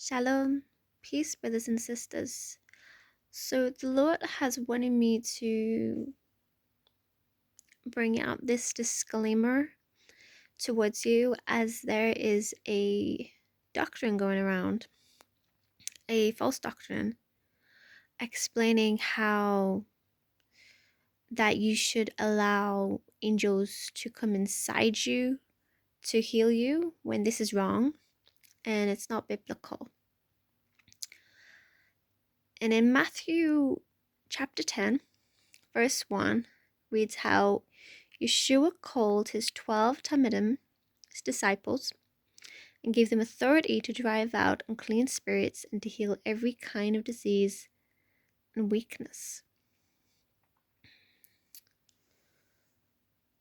Shalom, peace, brothers and sisters. So, the Lord has wanted me to bring out this disclaimer towards you, as there is a doctrine going around, a false doctrine, explaining how that you should allow angels to come inside you to heal you, when this is wrong and it's not biblical. And in Matthew chapter 10, verse 1 reads how Yeshua called his 12 Talmidim, his disciples, and gave them authority to drive out unclean spirits and to heal every kind of disease and weakness.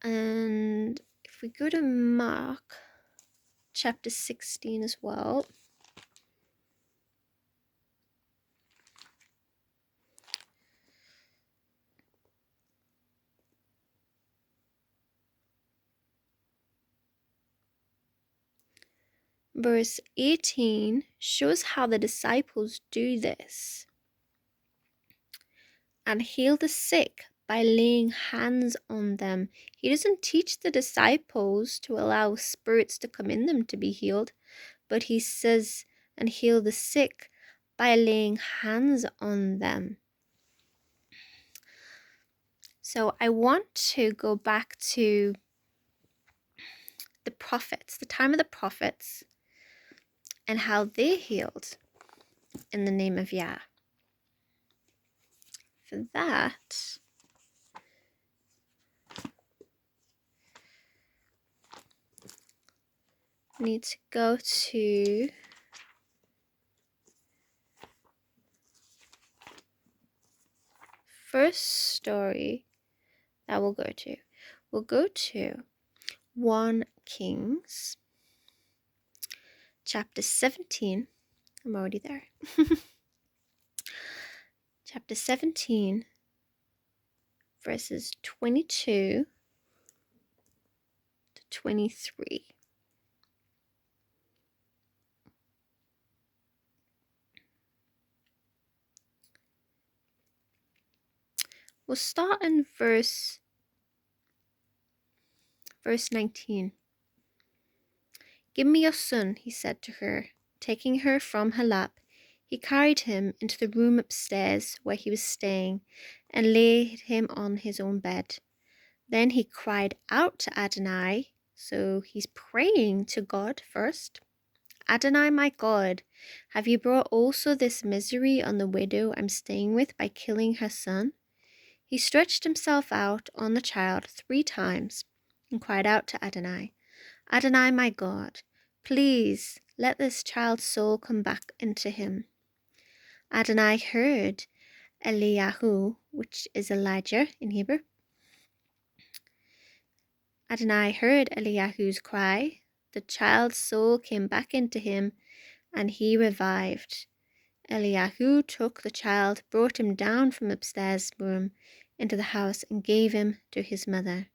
And if we go to Mark chapter 16 as well, verse 18 shows how the disciples do this and heal the sick by laying hands on them. He doesn't teach the disciples to allow spirits to come in them to be healed, but he says, and heal the sick by laying hands on them. So I want to go back to the prophets, the time of the prophets, and how they healed in the name of Yah. For that, we need to go to first story that we'll go to. We'll go to 1 Kings chapter 17. I'm already there. Chapter 17, verses 22 to 23. We'll start in verse 19. "Give me your son," he said to her. Taking her from her lap, he carried him into the room upstairs where he was staying and laid him on his own bed. Then he cried out to Adonai, so he's praying to God first. "Adonai, my God, have you brought also this misery on the widow I'm staying with by killing her son?" He stretched himself out on the child 3 times and cried out to Adonai, "Adonai, my God, please let this child's soul come back into him." Adonai heard Eliyahu, which is Elijah in Hebrew. Adonai heard Eliyahu's cry. The child's soul came back into him, and he revived. Eliyahu took the child, brought him down from upstairs room into the house, and gave him to his mother.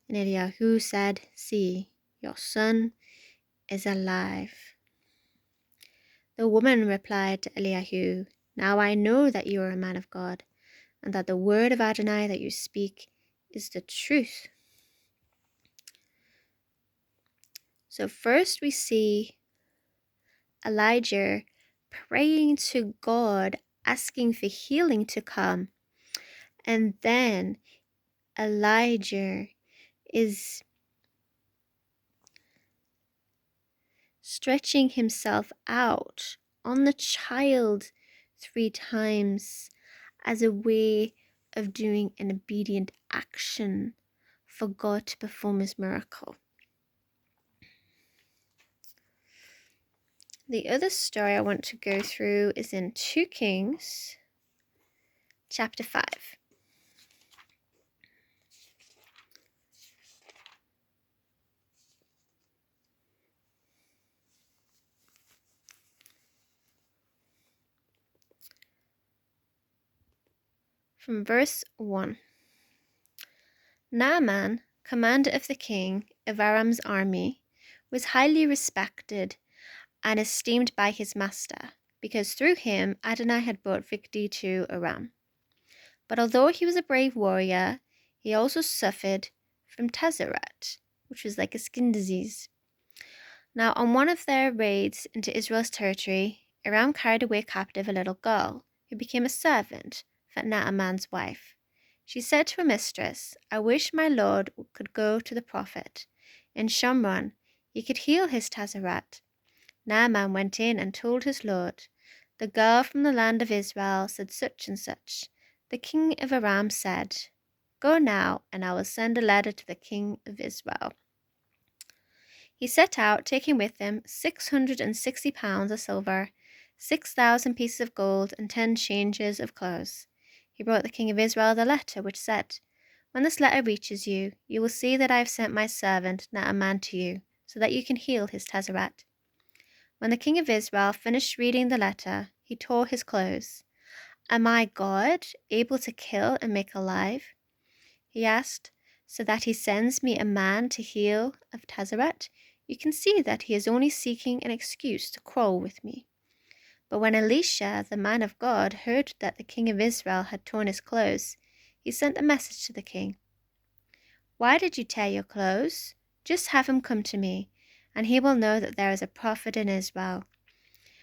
And Eliyahu said, "See, your son is alive." The woman replied to Eliyahu, "Now I know that you are a man of God, and that the word of Adonai that you speak is the truth." So first we see Elijah praying to God, asking for healing to come. And then Elijah is stretching himself out on the child 3 times as a way of doing an obedient action for God to perform his miracle. The other story I want to go through is in 2 Kings chapter 5. From verse 1. Naaman, commander of the king of Aram's army, was highly respected and esteemed by his master, because through him Adonai had brought victory to Aram. But although he was a brave warrior, he also suffered from Tazarat, which was like a skin disease. Now, on one of their raids into Israel's territory, Aram carried away captive a little girl, who became a servant for Naaman's wife. She said to her mistress, "I wish my lord could go to the prophet in Shomron. He could heal his Tazarat." Naaman went in and told his lord, "The girl from the land of Israel said such and such." The king of Aram said, "Go now, and I will send a letter to the king of Israel." He set out, taking with him 660 pounds of silver, 6,000 pieces of gold, and 10 changes of clothes. He brought the king of Israel the letter, which said, "When this letter reaches you, you will see that I have sent my servant Naaman to you, so that you can heal his Tazarat." When the king of Israel finished reading the letter, he tore his clothes. "Am I God, able to kill and make alive?" he asked, "so that he sends me a man to heal of Tazarat? You can see that he is only seeking an excuse to quarrel with me." But when Elisha, the man of God, heard that the king of Israel had torn his clothes, he sent a message to the king. "Why did you tear your clothes? Just have him come to me, and he will know that there is a prophet in Israel."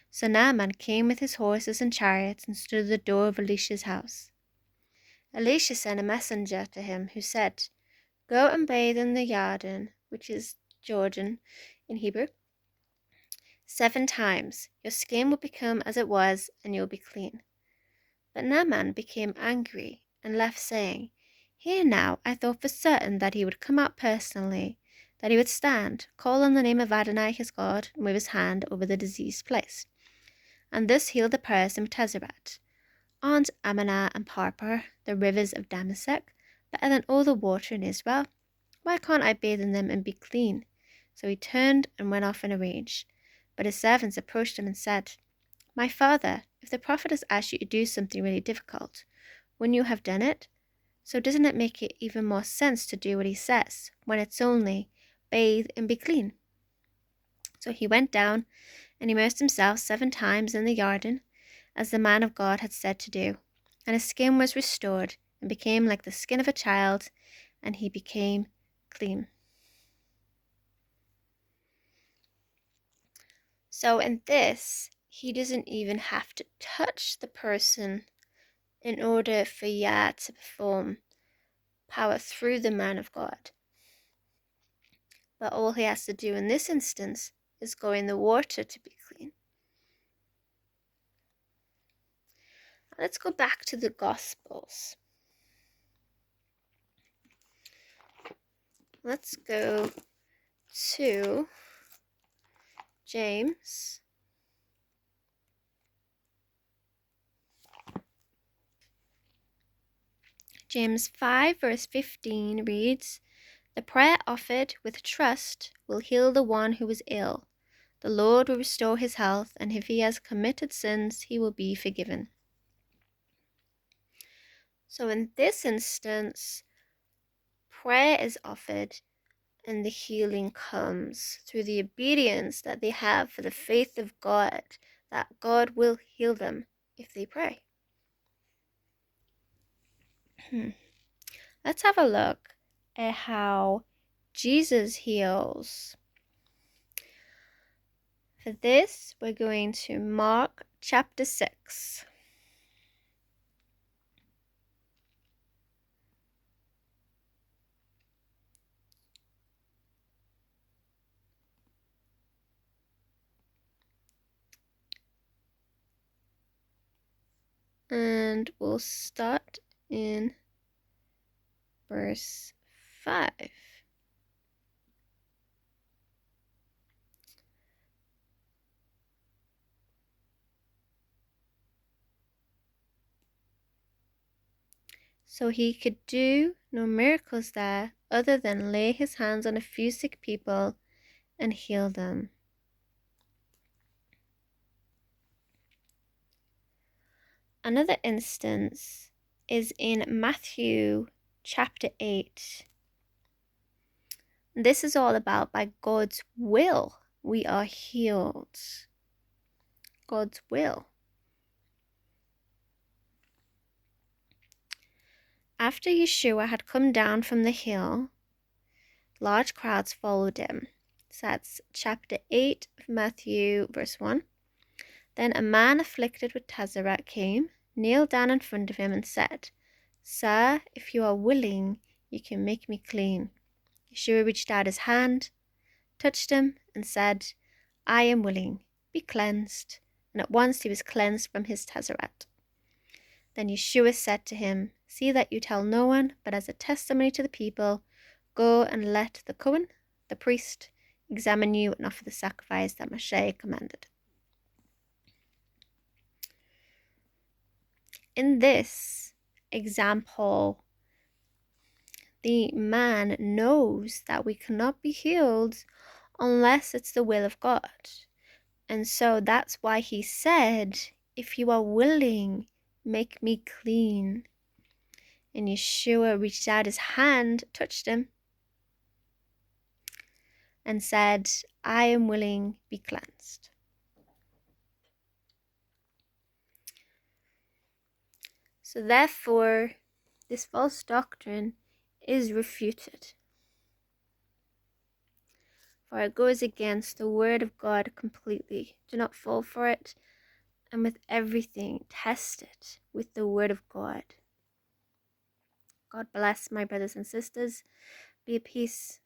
So Naaman came with his horses and chariots and stood at the door of Elisha's house. Elisha sent a messenger to him who said, "Go and bathe in the Jordan," which is Jordan in Hebrew, 7 times. Your skin will become as it was, and you will be clean. But Naaman became angry and left, saying, "Here now, I thought for certain that he would come out personally, that he would stand, call on the name of Adonai his God, and wave his hand over the diseased place, and thus heal the person of Tazarat. Aren't Amanah and Parpar, the rivers of Damascus, better than all the water in Israel? Why can't I bathe in them and be clean?" So he turned and went off in a rage. But his servants approached him and said, "My father, if the prophet has asked you to do something really difficult, wouldn't you have done it? So doesn't it make it even more sense to do what he says, when it's only, bathe and be clean?" So he went down and immersed himself 7 times in the Jordan, as the man of God had said to do, and his skin was restored and became like the skin of a child, and he became clean. So in this, he doesn't even have to touch the person in order for Yah to perform power through the man of God. But all he has to do in this instance is go in the water to be clean. Let's go back to the Gospels. Let's go to James. James 5 verse 15 reads, "The prayer offered with trust will heal the one who is ill. The Lord will restore his health, and if he has committed sins, he will be forgiven." So in this instance, prayer is offered and the healing comes through the obedience that they have for the faith of God, that God will heal them if they pray. Let's have a look at how Jesus heals. For this, we're going to Mark chapter 6. And we'll start in verse 5. So he could do no miracles there other than lay his hands on a few sick people and heal them. Another instance is in Matthew chapter 8. This is all about by God's will we are healed. God's will. After Yeshua had come down from the hill, large crowds followed him. So that's chapter 8 of Matthew, verse 1. Then a man afflicted with Tazarach came, kneeled down in front of him and said, Sir, if you are willing, you can make me clean. Yeshua reached out his hand, touched him, and said, I am willing, be cleansed. And at once he was cleansed from his Tazarach. Then Yeshua said to him, See that you tell no one, but as a testimony to the people, go and let the Cohen, the priest, examine you and offer the sacrifice that Moshe commanded. In this example, the man knows that we cannot be healed unless it's the will of God. And so that's why he said, if you are willing, make me clean. And Yeshua reached out his hand, touched him, and said, I am willing, be cleansed. So therefore, this false doctrine is refuted. For it goes against the word of God completely. Do not fall for it, and with everything, test it with the word of God. God bless my brothers and sisters. Be at peace.